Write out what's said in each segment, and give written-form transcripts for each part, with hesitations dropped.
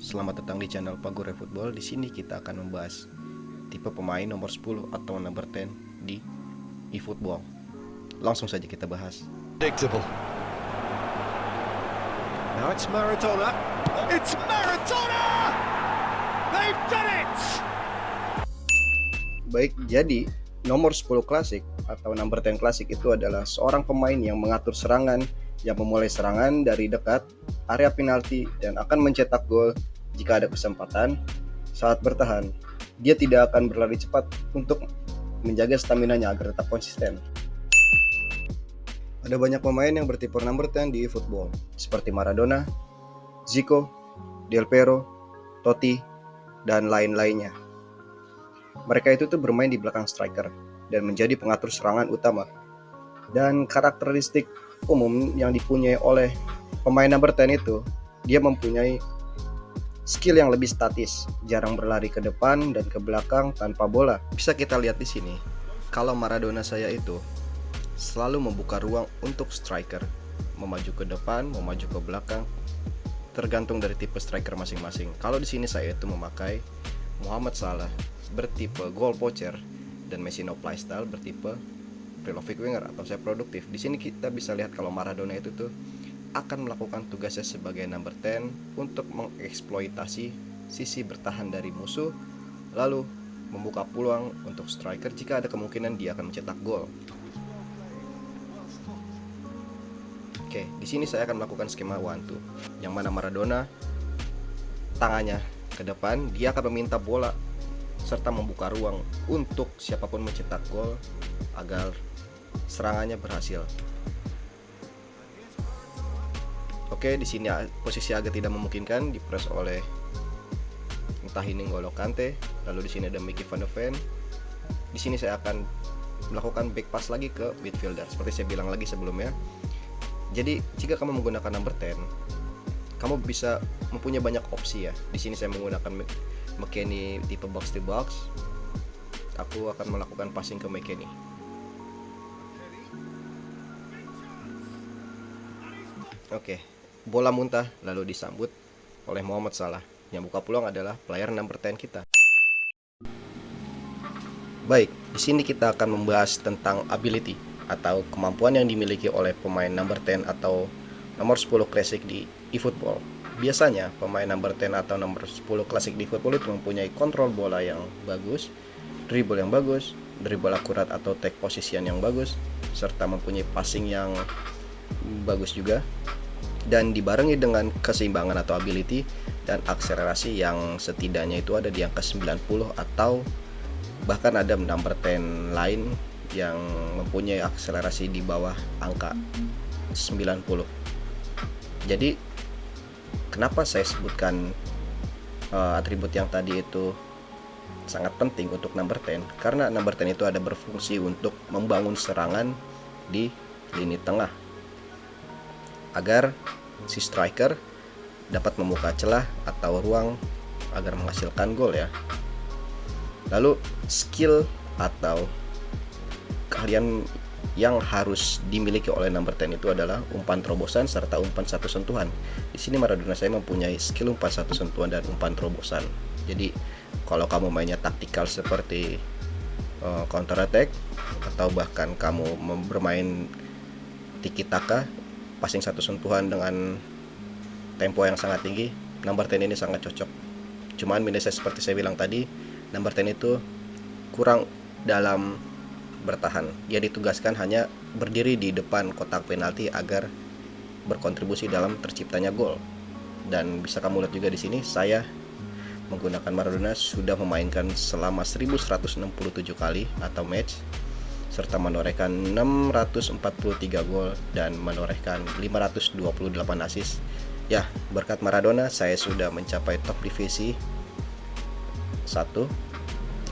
Selamat datang di channel Pagore Football. Di sini kita akan membahas tipe pemain nomor 10 atau number 10 di eFootball. Langsung saja kita bahas. Predictable. Now it's Maradona. It's Maradona! They've done it! Baik, jadi nomor 10 klasik atau number 10 klasik itu adalah seorang pemain yang mengatur serangan, yang memulai serangan dari dekat area penalti dan akan mencetak gol jika ada kesempatan. Saat bertahan, dia tidak akan berlari cepat untuk menjaga stamina-nya agar tetap konsisten. Ada banyak pemain yang bertipe number 10 di eFootball, seperti Maradona, Zico, Del Piero, Totti, dan lain-lainnya. Mereka itu tuh bermain di belakang striker dan menjadi pengatur serangan utama. Dan karakteristik umum yang dipunyai oleh pemain number 10 itu, dia mempunyai skill yang lebih statis, jarang berlari ke depan dan ke belakang tanpa bola. Bisa kita lihat di sini, kalau Maradona saya itu selalu membuka ruang untuk striker, memaju ke depan, memaju ke belakang, tergantung dari tipe striker masing-masing. Kalau di sini saya itu memakai Mohamed Salah bertipe goal poacher dan Messi no play style bertipe prolific winger atau saya produktif. Di sini kita bisa lihat kalau Maradona itu tuh akan melakukan tugasnya sebagai number 10 untuk mengeksploitasi sisi bertahan dari musuh, lalu membuka peluang untuk striker jika ada kemungkinan dia akan mencetak gol. Oke, di sini saya akan melakukan skema 1-2, yang mana Maradona tangannya ke depan, dia akan meminta bola serta membuka ruang untuk siapapun mencetak gol agar serangannya berhasil. Oke, di sini posisi agak tidak memungkinkan, dipres oleh entah ini N'Golo Kante, lalu di sini ada Mickey van de Ven. Di sini saya akan melakukan back pass lagi ke midfielder, seperti saya bilang lagi sebelumnya. Jadi jika kamu menggunakan number 10, kamu bisa mempunyai banyak opsi ya. Di sini saya menggunakan McKennie tipe box to box. Aku akan melakukan passing ke McKennie. Oke, bola muntah lalu disambut oleh Mohamed Salah. Yang buka peluang adalah player number 10 kita. Baik, di sini kita akan membahas tentang ability atau kemampuan yang dimiliki oleh pemain number 10 atau nomor 10 klasik di eFootball. Biasanya pemain number 10 atau nomor 10 klasik di eFootball itu mempunyai kontrol bola yang bagus, dribble yang bagus, dribble akurat atau take position yang bagus, serta mempunyai passing yang bagus juga, dan dibarengi dengan keseimbangan atau ability dan akselerasi yang setidaknya itu ada di angka 90 atau bahkan ada number 10 lain yang mempunyai akselerasi di bawah angka 90. Jadi kenapa saya sebutkan atribut yang tadi itu sangat penting untuk number 10? Karena number 10 itu ada berfungsi untuk membangun serangan di lini tengah agar si striker dapat membuka celah atau ruang agar menghasilkan gol ya. Lalu skill atau keahlian yang harus dimiliki oleh number 10 itu adalah umpan terobosan serta umpan satu sentuhan. Di sini Maradona saya mempunyai skill umpan satu sentuhan dan umpan terobosan. Jadi kalau kamu mainnya taktikal seperti counter attack atau bahkan kamu bermain tiki taka, passing satu sentuhan dengan tempo yang sangat tinggi, number 10 ini sangat cocok. Cuman minusnya seperti saya bilang tadi, number 10 itu kurang dalam bertahan. Dia ditugaskan hanya berdiri di depan kotak penalti agar berkontribusi dalam terciptanya gol. Dan bisa kamu lihat juga di sini, saya menggunakan Maradona sudah memainkan selama 1167 kali atau match, serta menorehkan 643 gol dan menorehkan 528 assist. Ya, berkat Maradona saya sudah mencapai top divisi 1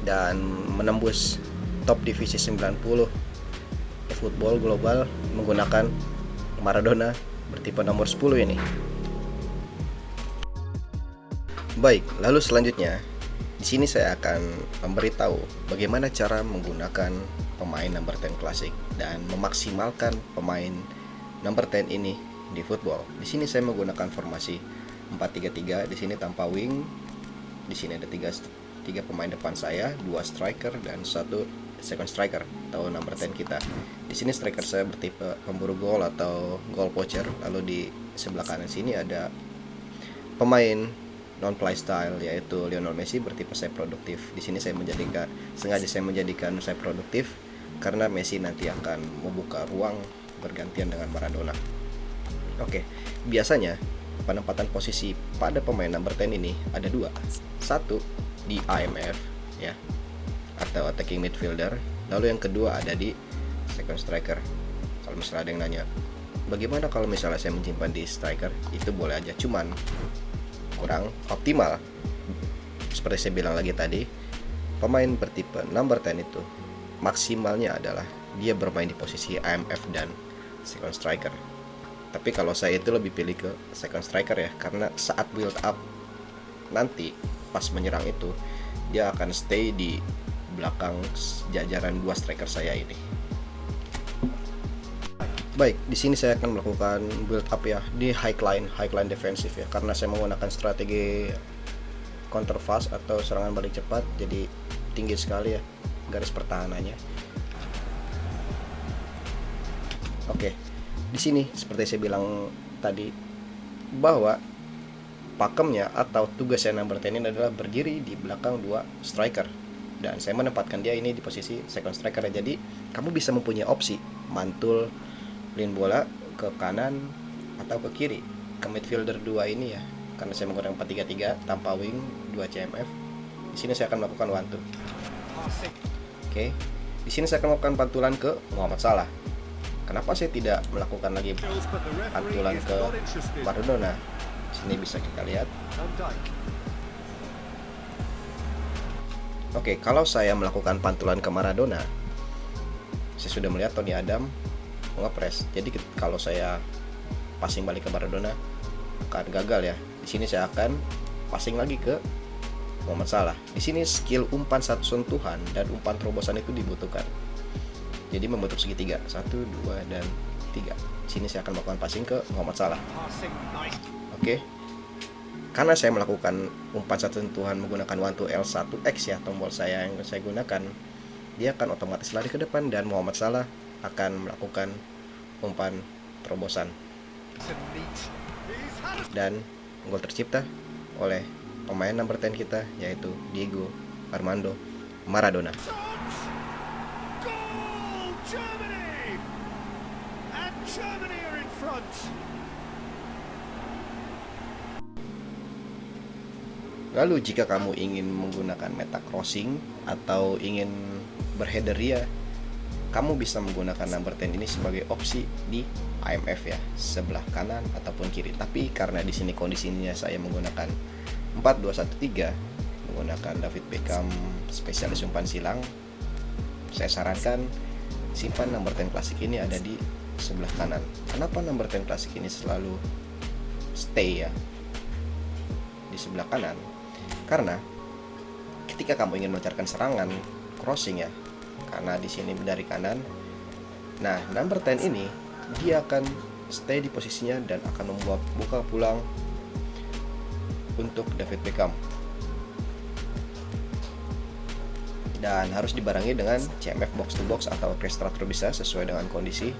dan menembus top divisi 90 eFootball global menggunakan Maradona bertipe nomor 10 ini. Baik, lalu selanjutnya di sini saya akan memberitahu bagaimana cara menggunakan pemain number 10 klasik dan memaksimalkan pemain number 10 ini di football. Di sini saya menggunakan formasi 4-3-3. Di sini tanpa wing. Di sini ada tiga pemain depan saya, 2 striker dan 1 second striker atau number 10 kita. Di sini striker saya bertipe pemburu gol atau goal poacher. Lalu di sebelah kanan sini ada pemain non play style yaitu Lionel Messi bertipe saya produktif. Di sini sengaja saya menjadikan saya produktif karena Messi nanti akan membuka ruang bergantian dengan Maradona. Oke, biasanya penempatan posisi pada pemain number 10 ini ada 2. Satu di IMF ya, atau attacking midfielder. Lalu yang kedua ada di second striker. Kalau misalnya ada yang nanya, bagaimana kalau misalnya saya menyimpan di striker? Itu boleh aja, cuman kurang optimal. Seperti saya bilang lagi tadi, pemain bertipe number 10 itu maksimalnya adalah dia bermain di posisi IMF dan second striker. Tapi kalau saya itu lebih pilih ke second striker ya, karena saat build up nanti pas menyerang itu dia akan stay di belakang jajaran 2 striker saya ini. Baik, di sini saya akan melakukan build up ya di high line defensif ya, karena saya menggunakan strategi counter fast atau serangan balik cepat, jadi tinggi sekali ya garis pertahanannya. Oke, di sini seperti saya bilang tadi bahwa pakemnya atau tugasnya number 10 ini adalah berdiri di belakang 2 striker, dan saya menempatkan dia ini di posisi second striker. Jadi kamu bisa mempunyai opsi mantul lin bola ke kanan atau ke kiri ke midfielder 2 ini ya, karena saya menggunakan 4-3-3 tanpa wing 2 CMF. Di sini saya akan melakukan one two. Oke, di sini saya akan melakukan pantulan ke Muhammad Salah. Kenapa saya tidak melakukan lagi pantulan ke Maradona? Sini bisa kita lihat. Oke, kalau saya melakukan pantulan ke Maradona, saya sudah melihat Tony Adam ngepres. Jadi kalau saya passing balik ke Maradona akan gagal ya. Di sini saya akan passing lagi ke Muhammad Salah. Di sini skill umpan satu sentuhan dan umpan terobosan itu dibutuhkan. Jadi membentuk segitiga 1, 2, dan 3. Di sini saya akan melakukan passing ke Muhammad Salah. Oke. Karena saya melakukan umpan satu sentuhan menggunakan 1L1X ya, tombol saya yang saya gunakan, dia akan otomatis lari ke depan dan Muhammad Salah akan melakukan umpan terobosan. Dan gol tercipta oleh pemain number 10 kita yaitu Diego Armando Maradona. Germany! And Germany are in front. Lalu jika kamu ingin menggunakan meta crossing atau ingin berheaderia, kamu bisa menggunakan number 10 ini sebagai opsi di IMF ya, sebelah kanan ataupun kiri. Tapi karena di sini kondisinya saya menggunakan 4-2-1-3, menggunakan David Beckham spesialis umpan silang, saya sarankan simpan number 10 klasik ini ada di sebelah kanan. Kenapa number 10 klasik ini selalu stay ya di sebelah kanan? Karena ketika kamu ingin melancarkan serangan crossing ya, karena di sini dari kanan, nah number 10 ini dia akan stay di posisinya dan akan membuat buka pulang untuk David Beckham, dan harus dibarengi dengan CMF box to box atau orchestrator bisa sesuai dengan kondisi.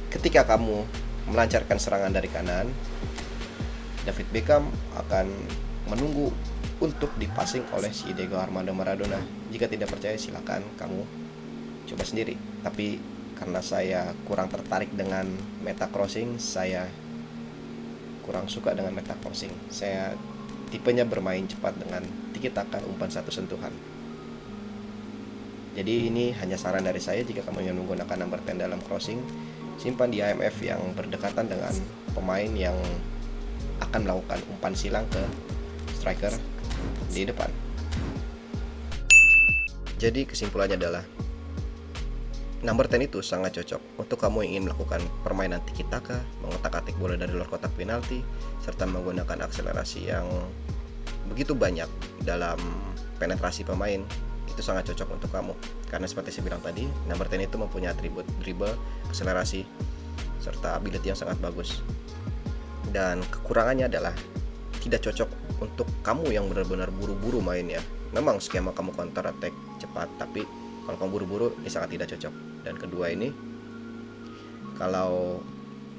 Ketika kamu melancarkan serangan dari kanan, David Beckham akan menunggu untuk dipassing oleh si Diego Armando Maradona. Jika tidak percaya silakan kamu coba sendiri. Tapi karena saya kurang tertarik dengan meta crossing, saya kurang suka dengan meta crossing. Saya tipenya bermain cepat dengan tiki-taka umpan satu sentuhan. Jadi ini hanya saran dari saya. Jika kamu ingin menggunakan number 10 dalam crossing, simpan di IMF yang berdekatan dengan pemain yang akan melakukan umpan silang ke striker di depan. Jadi kesimpulannya adalah number 10 itu sangat cocok untuk kamu yang ingin melakukan permainan tiki-taka, mengotak-atik bola dari luar kotak penalti, serta menggunakan akselerasi yang begitu banyak dalam penetrasi pemain. Itu sangat cocok untuk kamu, karena seperti saya bilang tadi, number 10 itu mempunyai atribut dribble, akselerasi, serta ability yang sangat bagus. Dan kekurangannya adalah tidak cocok untuk kamu yang benar-benar buru-buru mainnya. Memang skema kamu counter attack cepat, tapi kalau kamu buru-buru ini sangat tidak cocok. Dan kedua ini, kalau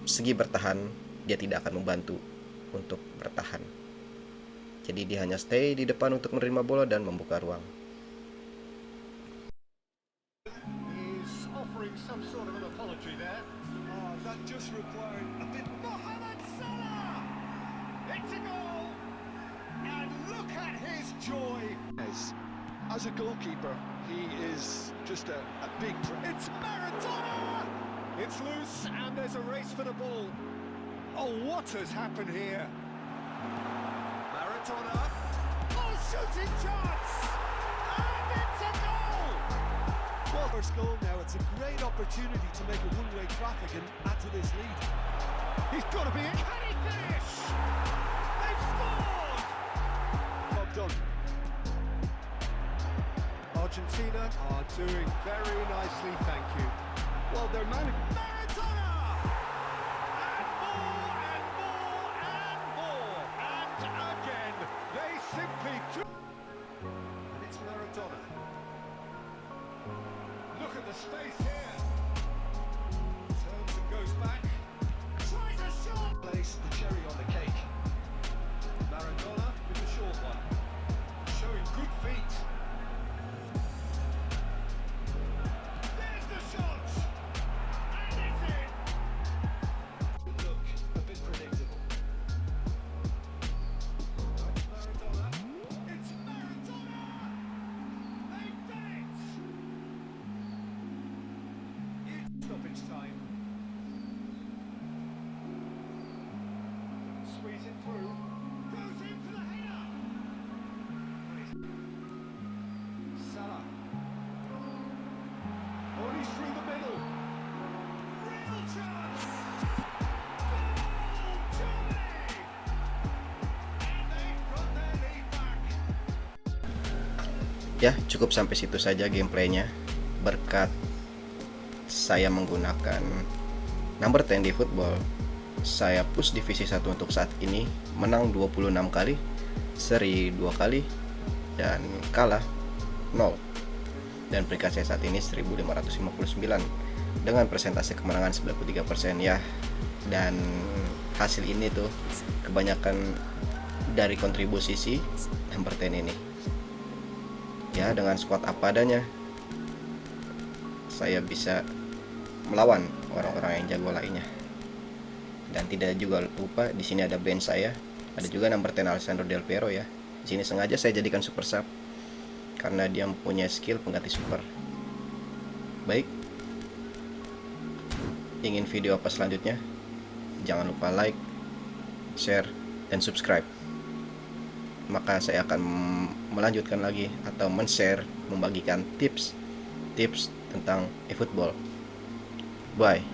segi bertahan dia tidak akan membantu untuk bertahan. Jadi dia hanya stay di depan untuk menerima bola dan membuka ruang. He's offering some sort of an apology there. Oh, that just required a bit. Mohamed Salah! It's a goal! And look at his joy! As a goalkeeper, he is just a big. It's Maradona! It's loose and there's a race for the ball. Oh, what has happened here? Maradona. Oh, shooting chance! And it's a goal! Well, first goal now. It's a great opportunity to make a one-way traffic and add to this lead. He's got to be in. Can he finish? They've scored! Job done. Argentina are doing very nicely, thank you. Well, they're managing. Maradona! And more and more and more. And again, they simply do. And it's Maradona. Look at the space here. Turns and goes back. Tries a shot. Place the cherry on the cake. Maradona with the short one. Showing good feet. There's the shot. And it's in. Look a bit predictable. It's Maradona. It's Maradona. They've done it. It's stoppage time. Squeeze it through. Goes in for the header. Salah. Oh, he's through the middle. Real chance. Goal, Germany. And they've got their lead back. Ya, cukup sampai situ saja gameplaynya. Berkat saya menggunakan number 10 di football, saya push divisi 1 untuk saat ini, menang 26 kali, seri 2 kali, dan kalah 0. Dan peringkat saya saat ini 1559 dengan persentase kemenangan 93% ya. Dan hasil ini tuh kebanyakan dari kontribusi si number 10 ini. Ya, dengan squad apa adanya saya bisa melawan orang-orang yang jago lainnya. Dan tidak juga lupa di sini ada bench saya, ada juga number 10 Alessandro Del Piero ya. Di sini sengaja saya jadikan super sub karena dia mempunyai skill pengganti super. Baik, ingin video apa selanjutnya? Jangan lupa like, share, dan subscribe. Maka saya akan melanjutkan lagi atau men-share, membagikan tips tentang eFootball. Bye.